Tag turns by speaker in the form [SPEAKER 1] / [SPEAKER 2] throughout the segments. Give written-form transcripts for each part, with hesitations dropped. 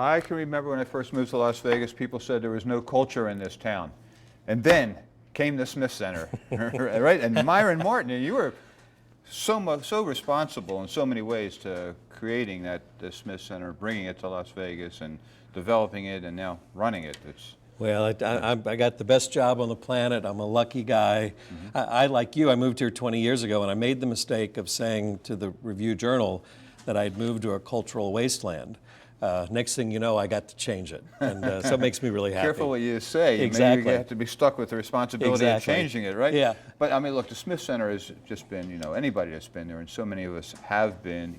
[SPEAKER 1] I can remember when I first moved to Las Vegas, people said there was no culture in this town. And then came the Smith Center, right? And Myron Martin, and you were so responsible in so many ways to creating the Smith Center, bringing it to Las Vegas and developing it and now running it.
[SPEAKER 2] Well, I got the best job on the planet. I'm a lucky guy. I, like you, I moved here 20 years ago, and I made the mistake of saying to the Review Journal that I'd moved to a cultural wasteland. Next thing you know, I got to change it, and so it makes me really happy.
[SPEAKER 1] Careful what you say.
[SPEAKER 2] Exactly.
[SPEAKER 1] Maybe you have to be stuck with the responsibility of changing it, right?
[SPEAKER 2] Yeah.
[SPEAKER 1] But I mean, look, the Smith Center has just been, anybody that's been there, and so many of us have been,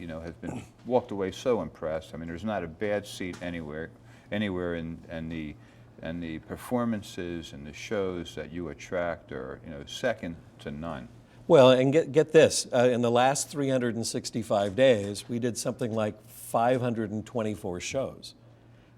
[SPEAKER 1] walked away so impressed. I mean, there's not a bad seat anywhere, and the performances and the shows that you attract are, second to none.
[SPEAKER 2] Well, and get this, in the last 365 days, we did something like 524 shows.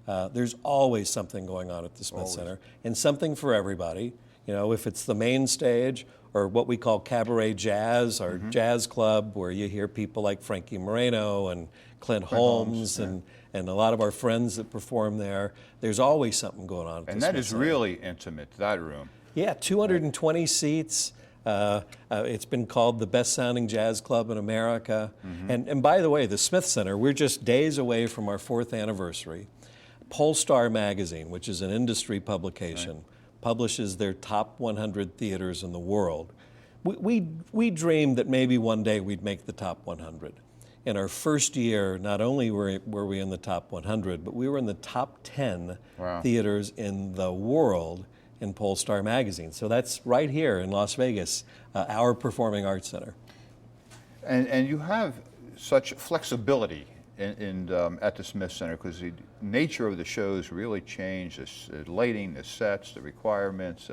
[SPEAKER 2] There's always something going on at the Smith Center, and something for everybody. If it's the main stage or what we call cabaret jazz, or jazz club, where you hear people like Frankie Moreno and Clint Holmes and a lot of our friends that perform there. There's always something going on at the Smith Center.
[SPEAKER 1] And that is really intimate, that room.
[SPEAKER 2] Yeah, 220 seats. It's been called the best sounding jazz club in America. And by the way, the Smith Center, we're just days away from our 4th anniversary. Polestar magazine, which is an industry publication, publishes their top 100 theaters in the world. We dreamed that maybe one day we'd make the top 100. In our first year, not only were we in the top 100, but we were in the top 10 theaters in the world in Polestar magazine. So that's right here in Las Vegas, our Performing Arts Center.
[SPEAKER 1] And you have such flexibility at the Smith Center, because the nature of the shows really change, the lighting, the sets, the requirements,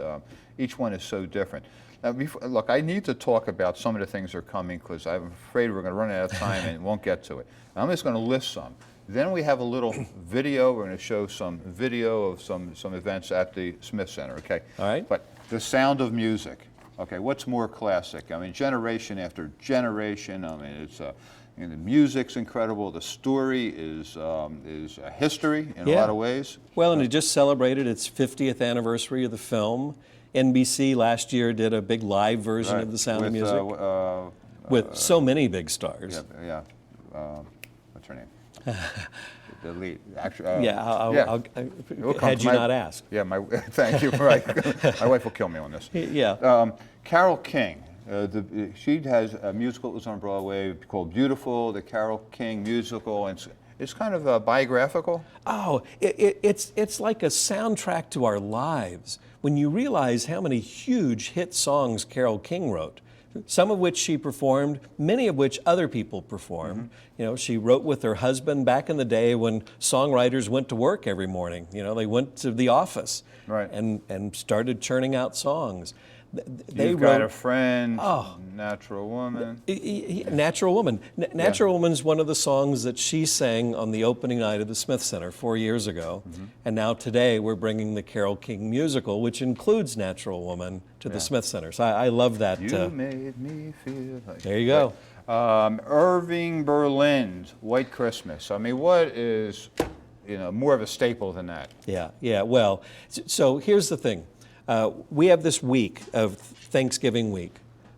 [SPEAKER 1] each one is so different. Now, look, I need to talk about some of the things that are coming, because I'm afraid we're going to run out of time and won't get to it. I'm just going to list some. Then we have a little video. We're going to show some video of some events at the Smith Center, okay?
[SPEAKER 2] All right.
[SPEAKER 1] But the sound of music, okay, what's more classic? I mean, generation after generation, I mean, it's, the music's incredible. The story is a history in a lot of ways.
[SPEAKER 2] Well, and it just celebrated its 50th anniversary of the film. NBC last year did a big live version of The Sound of Music with so many big stars.
[SPEAKER 1] Yeah. What's her name? The lead.
[SPEAKER 2] Had you not asked.
[SPEAKER 1] Yeah, thank you. Right. My wife will kill me on this.
[SPEAKER 2] Yeah.
[SPEAKER 1] Carole King. She has a musical that was on Broadway called Beautiful, the Carole King musical, and it's kind of biographical.
[SPEAKER 2] Oh, it's like a soundtrack to our lives. When you realize how many huge hit songs Carole King wrote, some of which she performed, many of which other people performed. She wrote with her husband back in the day when songwriters went to work every morning. They went to the office and started churning out songs.
[SPEAKER 1] You've Got a Friend, Natural Woman.
[SPEAKER 2] Natural Woman. Natural Woman's one of the songs that she sang on the opening night of the Smith Center 4 years ago. And now today we're bringing the Carole King musical, which includes Natural Woman, to the Smith Center. So I love that.
[SPEAKER 1] You made me feel like...
[SPEAKER 2] There you go.
[SPEAKER 1] Irving Berlin's White Christmas. I mean, what is, more of a staple than that?
[SPEAKER 2] Yeah. Well, so here's the thing. We have this week of Thanksgiving week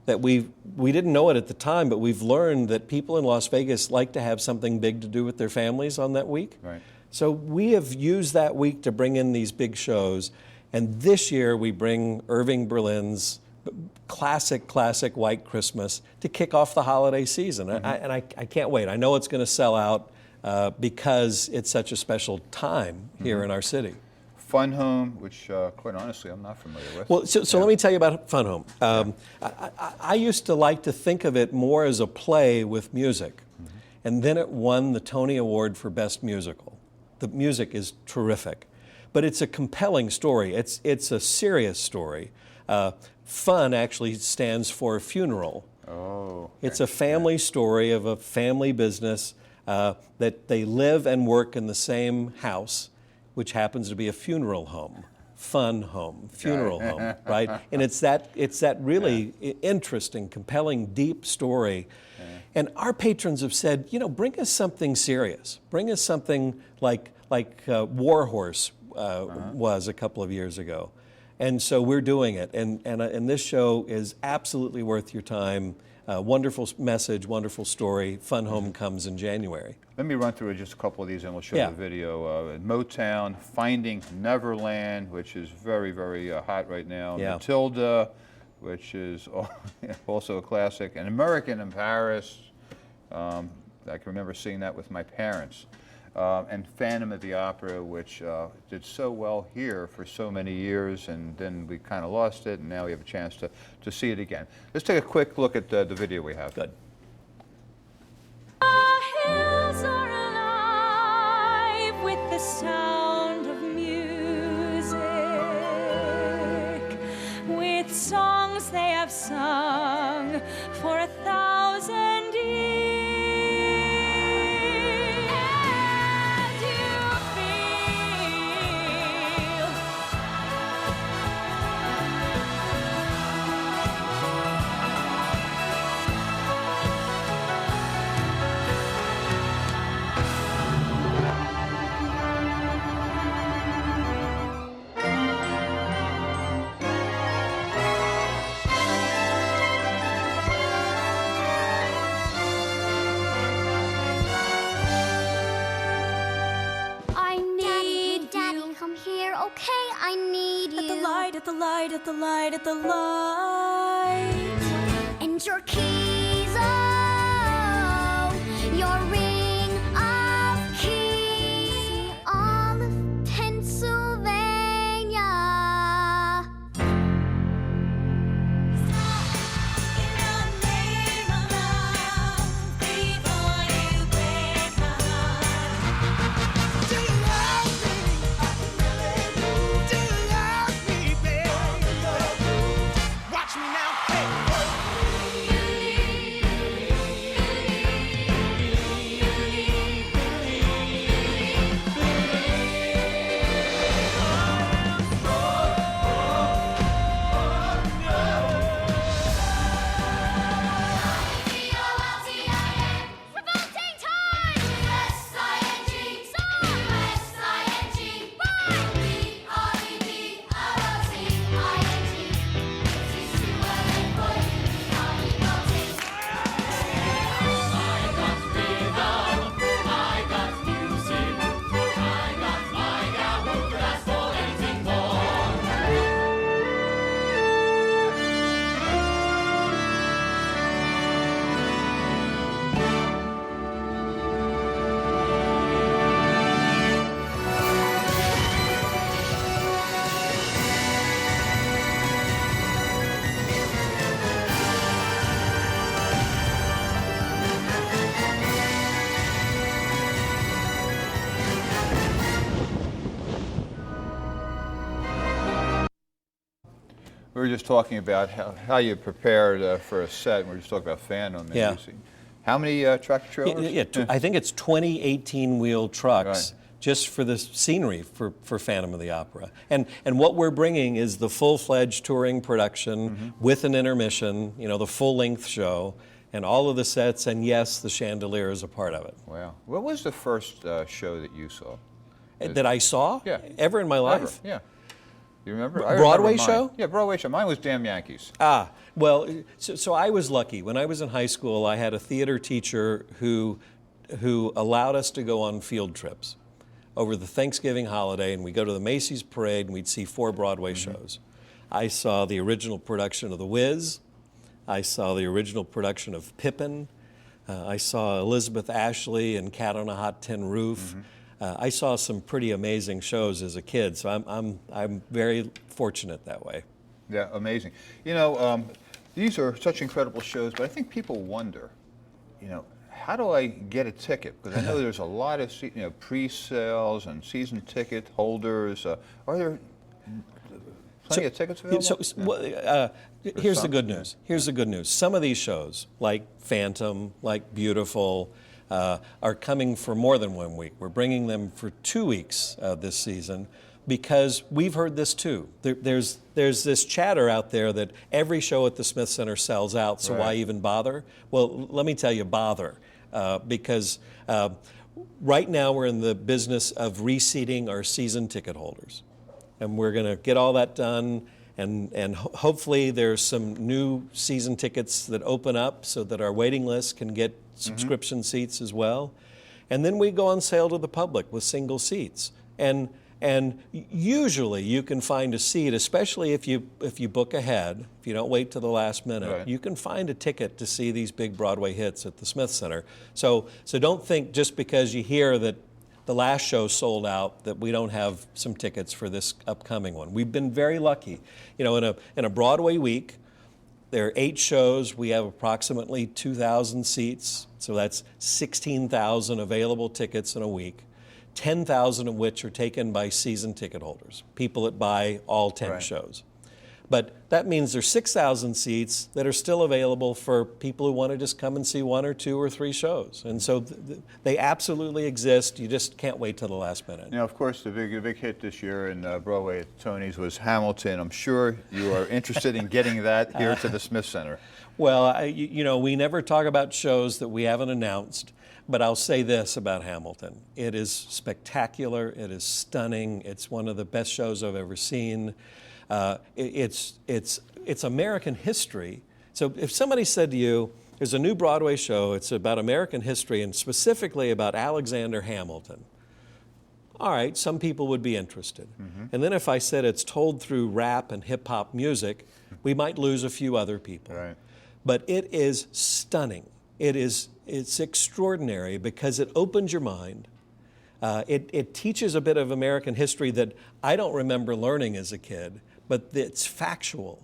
[SPEAKER 2] that we didn't know it at the time, but we've learned that people in Las Vegas like to have something big to do with their families on that week.
[SPEAKER 1] Right.
[SPEAKER 2] So we have used that week to bring in these big shows, and this year we bring Irving Berlin's classic White Christmas to kick off the holiday season. And I can't wait. I know it's going to sell out because it's such a special time here in our city.
[SPEAKER 1] Fun Home, which quite honestly I'm not familiar with.
[SPEAKER 2] Well, so let me tell you about Fun Home. I used to like to think of it more as a play with music, and then it won the Tony Award for Best Musical. The music is terrific, but it's a compelling story. It's a serious story. Fun actually stands for funeral.
[SPEAKER 1] Oh. Okay.
[SPEAKER 2] It's a family story of a family business that they live and work in the same house, which happens to be a funeral home, fun home, funeral home, right? And it's that really interesting, compelling, deep story. And our patrons have said, bring us something serious. Bring us something like War Horse was a couple of years ago. And so we're doing it. And this show is absolutely worth your time. Wonderful message, wonderful story. Fun Home comes in January.
[SPEAKER 1] Let me run through just a couple of these and we'll show
[SPEAKER 2] Yeah.
[SPEAKER 1] the video. Motown, Finding Neverland, which is very, very hot right now.
[SPEAKER 2] Yeah.
[SPEAKER 1] Matilda, which is also a classic. And American in Paris. I can remember seeing that with my parents. And Phantom of the Opera, which did so well here for so many years, and then we kind of lost it, and now we have a chance to see it again. Let's take a quick look at the video we have.
[SPEAKER 2] Good.
[SPEAKER 3] The hills are alive with the sound of music, with songs they have sung for 1,000 years. And you feel I need
[SPEAKER 4] Daddy,
[SPEAKER 3] you.
[SPEAKER 4] come here, okay? I need you.
[SPEAKER 3] At the light, at the light, at the light, at the light.
[SPEAKER 4] And your keys, oh, your ring of keys. All of Pennsylvania.
[SPEAKER 3] In the name of love, before you break my heart.
[SPEAKER 5] Do you love me? Do you love me, baby? Watch me now, hey.
[SPEAKER 4] Revolting time! S-I-N-G, song! S-I-N-G, run! B-R-E-V-O-L-T-I-N-G. It's too early for you to be revolting.
[SPEAKER 1] We were just talking about how you prepared for a set, and we were just talking about Phantom. And
[SPEAKER 2] Yeah.
[SPEAKER 1] you see- How many tractor trailers?
[SPEAKER 2] I think it's 20 18-wheel trucks
[SPEAKER 1] Right.
[SPEAKER 2] just for the scenery for Phantom of the Opera. And what we're bringing is the full-fledged touring production with an intermission, the full-length show, and all of the sets, and yes, the chandelier is a part of it.
[SPEAKER 1] Wow. What was the first show that you saw?
[SPEAKER 2] That I saw
[SPEAKER 1] Yeah.
[SPEAKER 2] ever in my life?
[SPEAKER 1] Ever, yeah. You remember?
[SPEAKER 2] Broadway
[SPEAKER 1] mine.
[SPEAKER 2] show?
[SPEAKER 1] Yeah, Broadway show. Mine was Damn Yankees.
[SPEAKER 2] Well, so I was lucky. When I was in high school, I had a theater teacher who allowed us to go on field trips over the Thanksgiving holiday, and we'd go to the Macy's Parade, and we'd see 4 Broadway shows. I saw the original production of The Wiz. I saw the original production of Pippin. I saw Elizabeth Ashley and Cat on a Hot Tin Roof. I saw some pretty amazing shows as a kid, so I'm very fortunate that way.
[SPEAKER 1] Yeah, amazing. These are such incredible shows, but I think people wonder, how do I get a ticket? Because I know there's a lot of pre-sales and season ticket holders. Are there plenty of tickets available?
[SPEAKER 2] Here's the
[SPEAKER 1] some,
[SPEAKER 2] good
[SPEAKER 1] yeah.
[SPEAKER 2] news. Here's the good news. Some of these shows, like Phantom, like Beautiful, are coming for more than 1 week. We're bringing them for 2 weeks this season because we've heard this too. There's this chatter out there that every show at the Smith Center sells out, so why
[SPEAKER 1] Right.
[SPEAKER 2] even bother? Well, let me tell you, bother, because Right now, we're in the business of reseating our season ticket holders. And we're going to get all that done. And hopefully there's some new season tickets that open up so that our waiting list can get subscription seats as well. And then we go on sale to the public with single seats. And usually you can find a seat, especially if you book ahead, if you don't wait till the last minute,
[SPEAKER 1] Right.
[SPEAKER 2] you can find a ticket to see these big Broadway hits at the Smith Center. So don't think just because you hear that the last show sold out that we don't have some tickets for this upcoming one. We've been very lucky. You know, in a Broadway week, there are 8 shows. We have approximately 2,000 seats, so that's 16,000 available tickets in a week. 10,000 of which are taken by season ticket holders, people that buy all 10
[SPEAKER 1] Right.
[SPEAKER 2] shows. But that means there's 6,000 seats that are still available for people who want to just come and see 1 or 2 or 3 shows. And so they absolutely exist. You just can't wait till the last minute.
[SPEAKER 1] Now, of course, the big hit this year in Broadway at Tony's was Hamilton. I'm sure you are interested in getting that here to the Smith Center.
[SPEAKER 2] Well, you know, we never talk about shows that we haven't announced, but I'll say this about Hamilton. It is spectacular. It is stunning. It's one of the best shows I've ever seen. It's American history. So if somebody said to you, there's a new Broadway show, it's about American history and specifically about Alexander Hamilton. All right, some people would be interested. And then if I said it's told through rap and hip hop music, we might lose a few other people.
[SPEAKER 1] Right.
[SPEAKER 2] But it is stunning. It's extraordinary because it opens your mind. It teaches a bit of American history that I don't remember learning as a kid, but it's factual.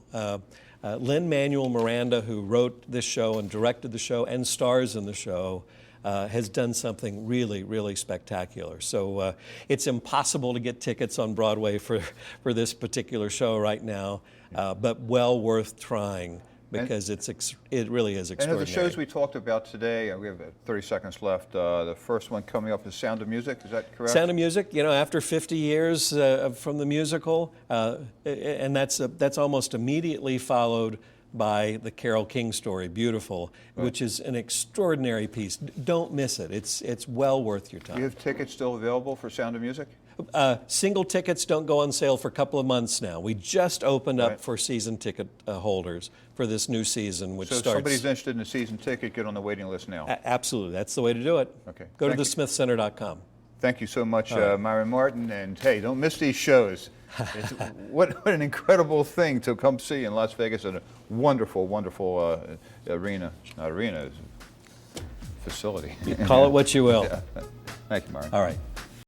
[SPEAKER 2] Lin-Manuel Miranda, who wrote this show and directed the show and stars in the show, has done something really, really spectacular. So it's impossible to get tickets on Broadway for this particular show right now, but well worth trying because it really is
[SPEAKER 1] And
[SPEAKER 2] extraordinary.
[SPEAKER 1] of the shows we talked about today, we have 30 seconds left. The first one coming up is Sound of Music. Is that correct?
[SPEAKER 2] Sound of Music, you know, after 50 years from the musical, and that's almost immediately followed by the Carole King story, Beautiful, which is an extraordinary piece. Don't miss it. It's well worth your
[SPEAKER 1] Do you
[SPEAKER 2] time.
[SPEAKER 1] have tickets still available for Sound of Music?
[SPEAKER 2] Single tickets don't go on sale for a couple of months now. We just opened up
[SPEAKER 1] Right.
[SPEAKER 2] for season ticket holders for this new season, which
[SPEAKER 1] So if
[SPEAKER 2] starts.
[SPEAKER 1] somebody's interested in a season ticket, get on the waiting list now.
[SPEAKER 2] Absolutely, that's the way to do it.
[SPEAKER 1] Okay.
[SPEAKER 2] Go to
[SPEAKER 1] Thank you.
[SPEAKER 2] thesmithcenter.com.
[SPEAKER 1] Thank you so much, Myron Martin. And hey, don't miss these shows. What an incredible thing to come see in Las Vegas at a wonderful, wonderful arena. Not arena, it's a facility.
[SPEAKER 2] Call it what you will.
[SPEAKER 1] Thank you, Myron.
[SPEAKER 2] All right.